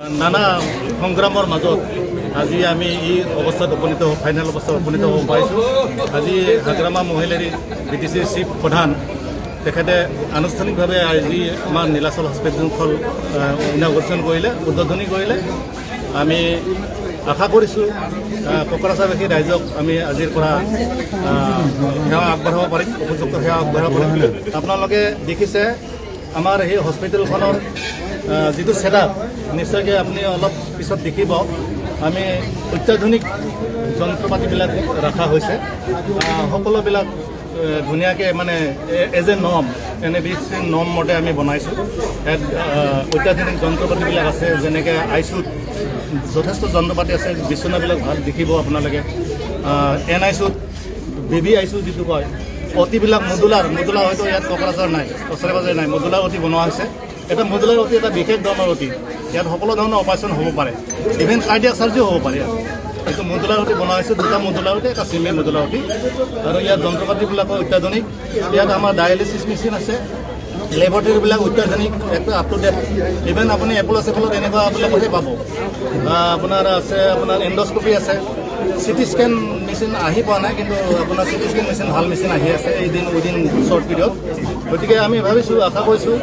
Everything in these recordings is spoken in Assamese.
নানা সংগ্ৰামৰ মাজত আজি আমি এই অৱস্থাত উপনীত ফাইনেল অৱস্থাত উপনীত হ'ব পাৰিছোঁ। আজি হাগ্ৰামা মহিলাৰী BTCৰ চিফ প্ৰধান তেখেতে আনুষ্ঠানিকভাৱে আজি আমাৰ নীলাচল হস্পিটেলখন ইনগ্ৰেশ্যন কৰিলে, উদ্বোধনী কৰিলে। আমি আশা কৰিছোঁ কোকৰাঝাৰবাসী ৰাইজক আমি আজিৰ পৰা সেৱা আগবঢ়াব পাৰিম, উপযুক্ত সেৱা আগবঢ়াব পাৰিম। আপোনালোকে দেখিছে আমাৰ সেই হস্পিটেলখনৰ যিটো ছেটআপ নিশ্চয়কৈ আপুনি অলপ পিছত দেখিব। আমি অত্যাধুনিক যন্ত্ৰপাতিবিলাক ৰখা হৈছে, সকলোবিলাক ধুনীয়াকৈ মানে as a norm NABC norm মতে আমি বনাইছোঁ। ইয়াত অত্যাধুনিক যন্ত্ৰপাতিবিলাক আছে, যেনেকৈ আইচুত যথেষ্ট যন্ত্ৰপাতি আছে, বিচনাবিলাক ভাল দেখিব আপোনালোকে। NICUত বেবী আইচু যিটো কয়, অতিবিলাক মডুলাৰ হয়তো ইয়াত কোকৰাঝাৰ নাই, ওচৰে পাজৰে নাই। মডুলাৰ অতি বনোৱা হৈছে। এটা মডুলাৰ অতি এটা বিশেষ ধৰণৰ অতি, ইয়াত সকলো ধৰণৰ অপাৰেশ্যন হ'ব পাৰে, ইভেন কাৰ্ডিয়াক চাৰ্জাৰীও হ'ব পাৰে। এইটো মডুলাৰ অতি বনোৱা হৈছে, দুটা মডুলাৰ অতি, এটা চিমেণ্ট মডুলাৰ অতি। আৰু ইয়াত যন্ত্ৰপাতিবিলাকো অত্যাধুনিক। ইয়াত আমাৰ ডায়েলিচিছ মেচিন আছে, লেবৰেটৰীবিলাক অত্যাধুনিক, একদম আপ টু ডেট। ইভেন আপুনি এপলত এনেকুৱাবিলাকতহে পাব। আপোনাৰ আছে, আপোনাৰ এণ্ডস্কপি আছে, CT স্কেন মেচিন আহি পোৱা নাই, কিন্তু আপোনাৰ CT স্কেন মেচিন ভাল মেচিন আহি আছে উইদিন শ্বৰ্ট পিৰিয়ড। গতিকে আমি ভাবিছোঁ, আশা কৰিছোঁ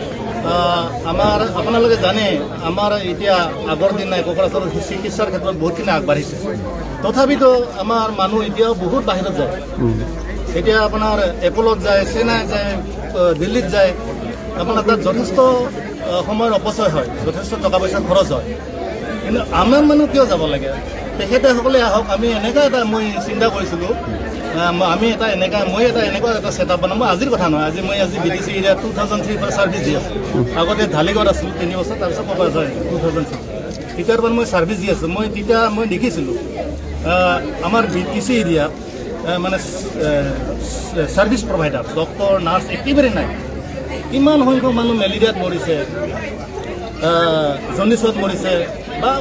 আপোনালোকে জানে আমাৰ এতিয়া আগৰ দিন নাই, কোকৰাঝাৰৰ চিকিৎসাৰ ক্ষেত্ৰত বহুতখিনি আগবাঢ়িছে। তথাপিতো আমাৰ মানুহ এতিয়াও বহুত বাহিৰত যায়। এতিয়া আপোনাৰ এপলত যায়, চেন্নাই যায়, দিল্লীত যায়। আপোনাৰ তাত যথেষ্ট সময়ৰ অপচয় হয়, যথেষ্ট টকা পইচা খৰচ হয়। কিন্তু আমাৰ মানুহ কিয় যাব লাগে? তেখেতসকলে আহক। আমি এনেকুৱা এটা মই চিন্তা কৰিছিলোঁ, মই এনেকুৱা এটা ছেটআপ বনাম। মই আজিৰ কথা নহয়, মই BTC এৰিয়া 2003 পৰা ছাৰ্ভিচ দি আছোঁ। আগতে ঢালিগড় আছিলোঁ 3 বছৰ, তাৰপিছত কোকৰাঝাৰ 2006। তেতিয়াৰ পৰা মই ছাৰ্ভিচ দি আছোঁ। তেতিয়া মই দেখিছিলোঁ আমাৰ BTC এৰিয়াত মানে ছাৰ্ভিচ প্ৰভাইডাৰ, ডক্টৰ, নাৰ্ছ একেবাৰে নাই। কিমান সংখ্যক মানুহ মেলেৰিয়াত মৰিছে, জণ্ডিছত মৰিছে, বা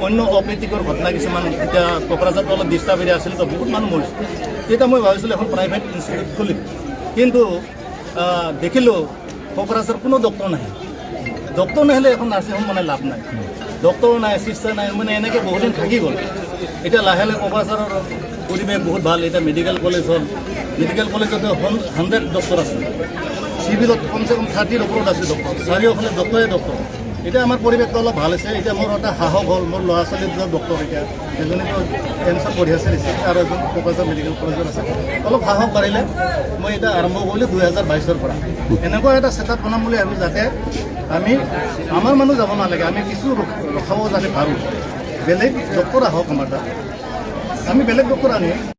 অন্য অপ্ৰীতিকৰ ঘটনা কিছুমান। এতিয়া কোকৰাঝাৰটো অলপ ডিষ্টাৰ্ব এৰিয়া আছিল, তো বহুত মানুহ মৰিছে। তেতিয়া মই ভাবিছিলোঁ এখন প্ৰাইভেট ইনষ্টিটিউট খুলিম, কিন্তু দেখিলোঁ কোকৰাঝাৰ কোনো ডক্টৰ নাহে। ডক্টৰ নাহিলে এখন নাৰ্ছিং হোম মানে লাভ নাই। ডক্টৰ নাই, চিষ্টাৰ নাই, মানে এনেকৈ বহুদিন থাকি গ'ল। এতিয়া লাহে লাহে কোকৰাঝাৰৰ পৰিৱেশ বহুত ভাল। এতিয়া মেডিকেল কলেজ হ'ল, মেডিকেল কলেজতে 100 ডক্টৰ আছে, চিভিলত কমচে কম 30ৰ ওপৰত আছে ডক্টৰ, চাৰিওফালে ডক্টৰে ডক্টৰ। এতিয়া আমাৰ পৰিৱেশটো অলপ ভাল হৈছে। এতিয়া মোৰ এটা সাহস হ'ল, মোৰ ল'ৰা ছোৱালী দুজন ডক্টৰ, এতিয়া এজনীতো এমছত পঢ়ি আছে আৰু এজন কোকৰাঝাৰ মেডিকেল কলেজত আছে। অলপ সাহস বাঢ়িলে মই এতিয়া আৰম্ভ কৰিলোঁ 2022ৰ পৰা। এনেকুৱা এটা ছেটআপ বনাম বুলি ভাবোঁ, যাতে আমি আমাৰ মানুহ যাব নালাগে, আমি কিছু ৰখাব যাতে পাৰোঁ। বেলেগ ডক্টৰ আহক আমাৰ তাত, আমি বেলেগ ডক্টৰ আনিম।